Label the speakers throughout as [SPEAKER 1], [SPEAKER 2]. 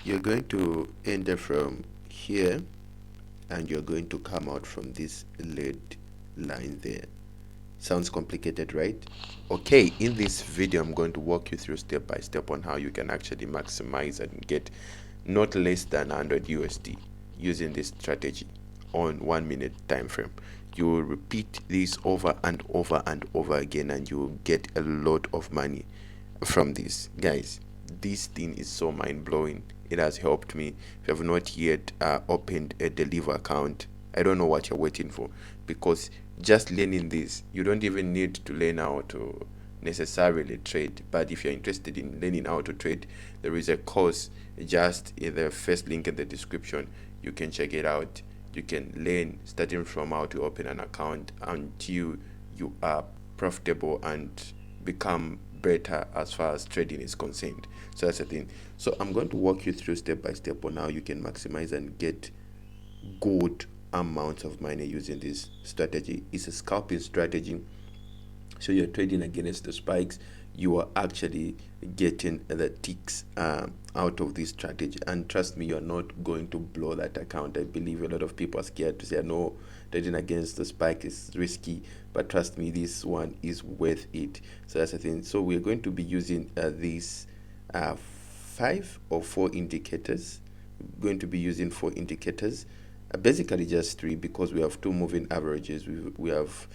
[SPEAKER 1] you're going to enter from here, and you're going to come out from this lead line there. Sounds complicated, right? Okay, in this video I'm going to walk you through step by step on how you can actually maximize and get not less than 100 USD using this strategy on 1 minute time frame. You will repeat this over and over and over again, and you will get a lot of money from this. Guys, this thing is so mind-blowing. It has helped me. If you have not yet opened a Deliver account, I don't know what you're waiting for, because just learning this, you don't even need to learn how to necessarily trade. But if you're interested in learning how to trade, there is a course just in the first link in the description. You can check it out. You can learn starting from how to open an account until you are profitable and become better as far as trading is concerned. So that's the thing. So I'm going to walk you through step by step on how you can maximize and get good amounts of money using this strategy. It's a scalping strategy, so you're trading against the spikes. You are actually getting the ticks out of this strategy, and trust me, you're not going to blow that account. I believe a lot of people are scared to say no, trading against the spike is risky, but trust me, this one is worth it. So that's the thing. So we're going to be using these 5 or 4 indicators. We're going to be using 4 indicators, basically just 3, because we have 2 moving averages. We have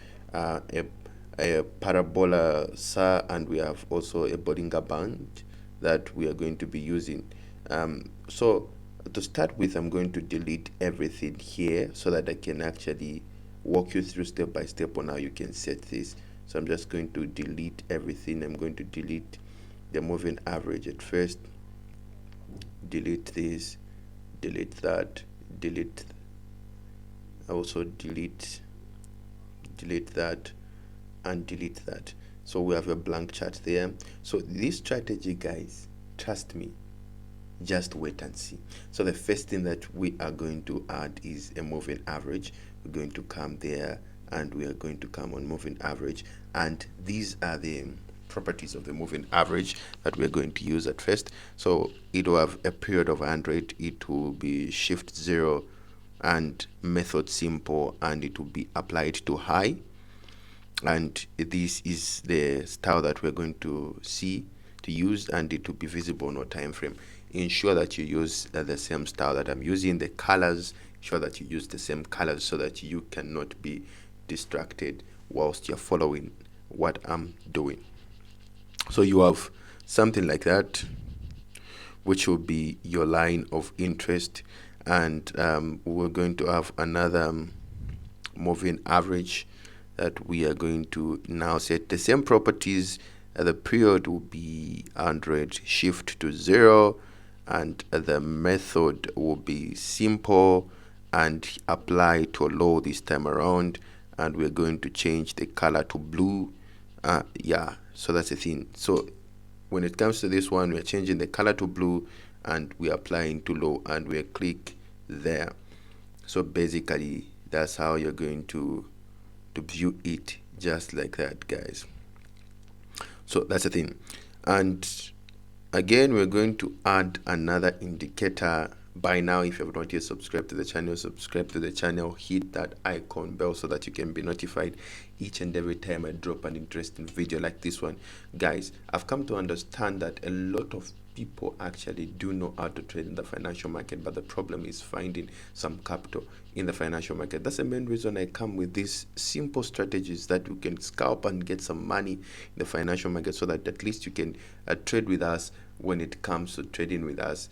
[SPEAKER 1] a parabola SAR, and we have also a Bollinger Band that we are going to be using. So to start with, I'm going to delete everything here so that I can actually walk you through step by step on how you can set this. So I'm just going to delete everything. I'm going to delete the moving average at first, delete this, delete that, delete, also delete that, and delete that. So we have a blank chart there. So this strategy, guys, trust me, just wait and see. So the first thing that we are going to add is a moving average. We're going to come there, and we are going to come on moving average, and these are the properties of the moving average that we're going to use at first. So it will have a period of 100, it will be shift 0 and method simple, and it will be applied to high. And this is the style that we're going to use, and it will be visible on our time frame. Ensure that you use the same style that I'm using. The colors, ensure that you use the same colors so that you cannot be distracted whilst you're following what I'm doing. So you have something like that, which will be your line of interest, and we're going to have another moving average that we are going to now set the same properties. The period will be 100, shift to 0, and the method will be simple and apply to low this time around, and we're going to change the color to blue. Yeah, so that's the thing. So when it comes to this one, we're changing the color to blue, and we're applying to low, and we're click there. So basically that's how you're going to view it, just like that, guys. So that's the thing. And again, we're going to add another indicator. By now, if you have not yet subscribed to the channel, subscribe to the channel, hit that icon bell so that you can be notified each and every time I drop an interesting video like this one. Guys, I've come to understand that a lot of people actually do know how to trade in the financial market, but the problem is finding some capital in the financial market. That's the main reason I come with these simple strategies that you can scalp and get some money in the financial market, so that at least you can trade with us when it comes to trading with us,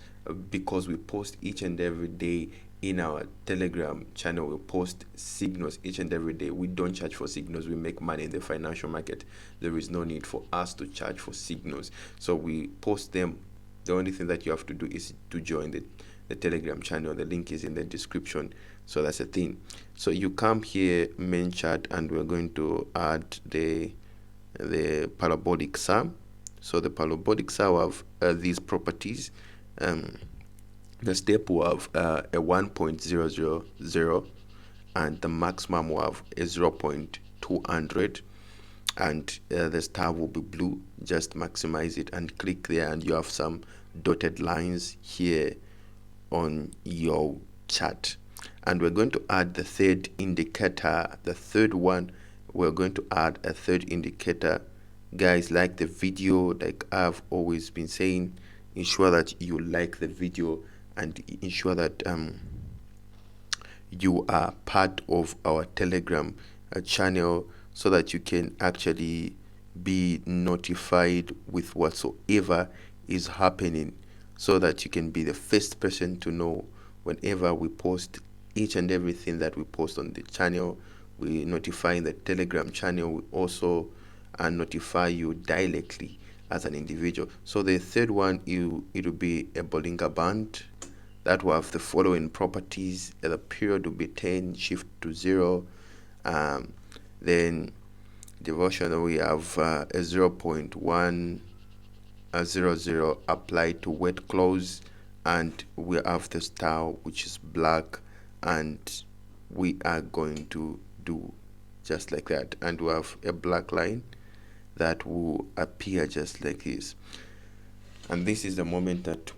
[SPEAKER 1] because we post each and every day in our Telegram channel. We post signals each and every day. We don't charge for signals. We make money in the financial market. There is no need for us to charge for signals, so we post them. The only thing that you have to do is to join the Telegram channel. The link is in the description. So that's the thing. So you come here, main chart, and we're going to add the parabolic SAR. So the parabolic SAR will have these properties. The step will have a 1.000, and the maximum will have a 0.200, and the star will be blue. Just maximize it and click there, and you have some dotted lines here on your chart. And we're going to add the third indicator, the third one. We're going to add a third indicator. Guys, like the video, like I've always been saying, ensure that you like the video and ensure that you are part of our Telegram channel, so that you can actually be notified with whatsoever is happening, so that you can be the first person to know whenever we post each and everything that we post on the channel. We notify the Telegram channel. We also notify you directly as an individual. So the third one, it will be a Bollinger Band that will have the following properties. The period will be 10, shift to 0. Then devotion, we have a 0.100 applied to wet close, and we have the style which is black, and we are going to do just like that, and we have a black line that will appear just like this. And this is the moment that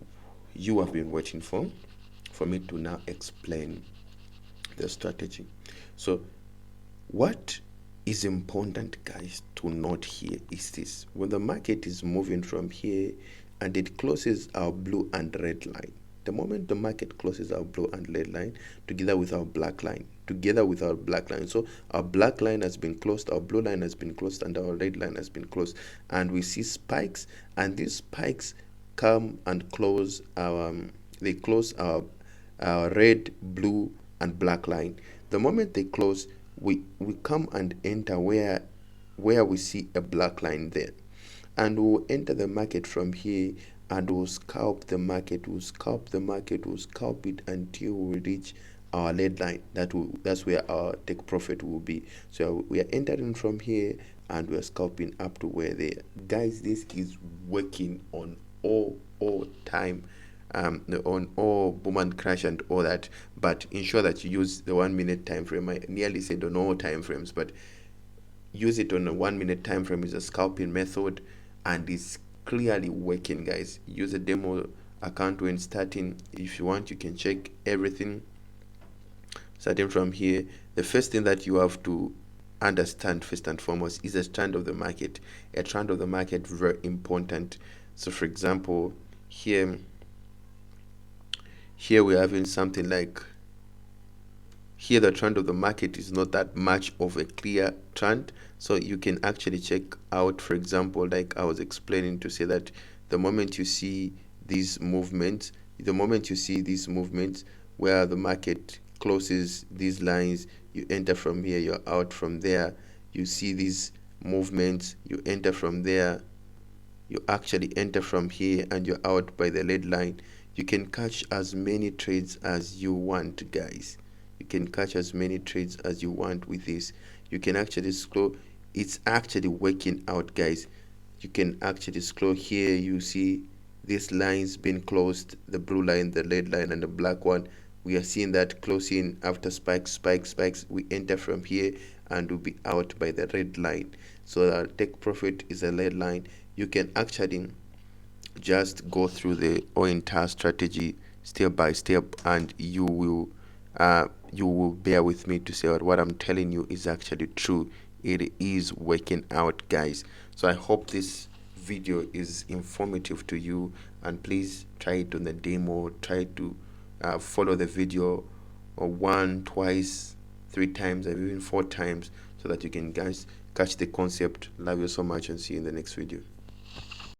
[SPEAKER 1] you have been waiting for me to now explain the strategy. So what is important, guys, to note here is this: when the market is moving from here and it closes our blue and red line, the moment the market closes our blue and red line together with our black line, so our black line has been closed, our blue line has been closed, and our red line has been closed, and we see spikes, and these spikes come and close our red, blue, and black line. The moment they close, we come and enter where we see a black line there, and we'll enter the market from here, and we'll scalp the market, we'll scalp it until we reach our lead line. That's where our take profit will be. So we are entering from here and we're scalping up to where they are. Guys, this is working on all time, on all boom and crash and all that, but ensure that you use the 1 minute time frame. I nearly said on all time frames, but use it on a 1 minute time frame. Is a scalping method, and it's clearly working, guys. Use a demo account when starting. If you want, you can check everything starting from here. The first thing that you have to understand first and foremost is a trend of the market. A trend of the market, very important. So for example, here we're having something like, here the trend of the market is not that much of a clear trend, so you can actually check out, for example, like I was explaining, to say that the moment you see these movements, where the market closes these lines, you enter from here, you're out from there. You see these movements, you enter from there, you actually enter from here, and you're out by the lead line. You can catch as many trades as you want, guys. You can catch as many trades as you want with this. You can actually scroll. It's actually working out, guys. You can actually scroll here. You see these lines being closed, the blue line, the red line, and the black one. We are seeing that closing after spikes. We enter from here and we'll be out by the red line. So our take profit is a red line. You can actually just go through the entire strategy step by step, and you will bear with me to say that what I'm telling you is actually true. It is working out, guys. So I hope this video is informative to you, and please try it on the demo. Try to follow the video one, twice, 3 times, or even 4 times, so that you can, guys, catch the concept. Love you so much, and see you in the next video.